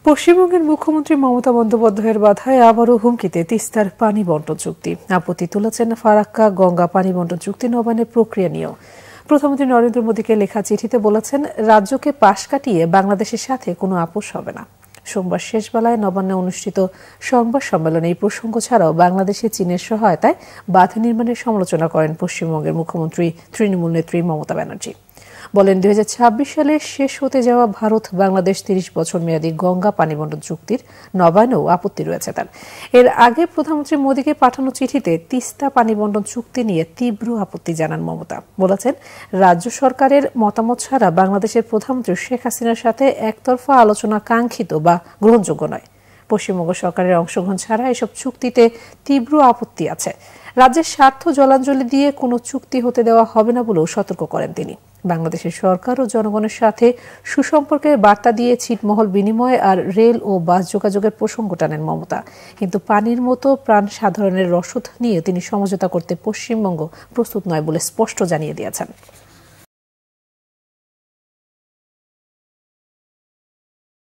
পশ্চিমবঙ্গের মুখ্যমন্ত্রী মমতা বন্দ্যোপাধ্যায়ের বাধায় আবারও হুমকিতে তিস্তার পানি বন্টন চুক্তি। আপত্তি তুলেছেন ফারাক্কা গঙ্গা পানি বন্টন চুক্তি নবায়নের প্রক্রিয়া নিয়েও। প্রধানমন্ত্রী নরেন্দ্র মোদীকে লেখা চিঠিতে বলেছেন, রাজ্যকে পাশ কাটিয়ে বাংলাদেশের সাথে কোনো আপোষ হবে না। সোমবার শেষ বেলায় নবান্নে অনুষ্ঠিত সংবাদ সম্মেলনে এই প্রসঙ্গ ছাড়াও বাংলাদেশে চীনের সহায়তায় বাঁধ নির্মাণের সমালোচনা করেন পশ্চিমবঙ্গের মুখ্যমন্ত্রী তৃণমূল নেত্রী মমতা ব্যানার্জি। বলেন, 2026 সালে শেষ হতে যাওয়া ভারত বাংলাদেশ 30 বছর মেয়াদী গঙ্গা পানি বন্টন চুক্তির নবায়নেও আপত্তি রয়েছে তার। এর আগে প্রধানমন্ত্রী মোদীকে পাঠানো চিঠিতে তিস্তা পানি বন্টন চুক্তি নিয়ে তীব্র আপত্তি জানান মমতা। বলেছেন, রাজ্য সরকারের মতামত ছাড়া বাংলাদেশের প্রধানমন্ত্রী শেখ হাসিনার সাথে একতরফা আলোচনা কাঙ্ক্ষিত বা গ্রহণযোগ্য নয়। পশ্চিমবঙ্গ সরকারের অংশগ্রহণ ছাড়া এসব চুক্তিতে তীব্র আপত্তি আছে। রাজ্যের স্বার্থ জলাঞ্জলি দিয়ে কোনো চুক্তি হতে দেওয়া হবে না বলেও সতর্ক করেন তিনি। বাংলাদেশের সরকার ও জনগণের সাথে সুসম্পর্কের বার্তা দিয়ে ছিটমহল বিনিময় আর রেল ও বাস যোগাযোগের প্রসঙ্গ টানেন মমতা। কিন্তু পানির মতো প্রাণ সাধারণের রসদ নিয়ে তিনি সমঝোতা করতে পশ্চিমবঙ্গ প্রস্তুত নয় বলে স্পষ্ট জানিয়ে দিয়েছেন।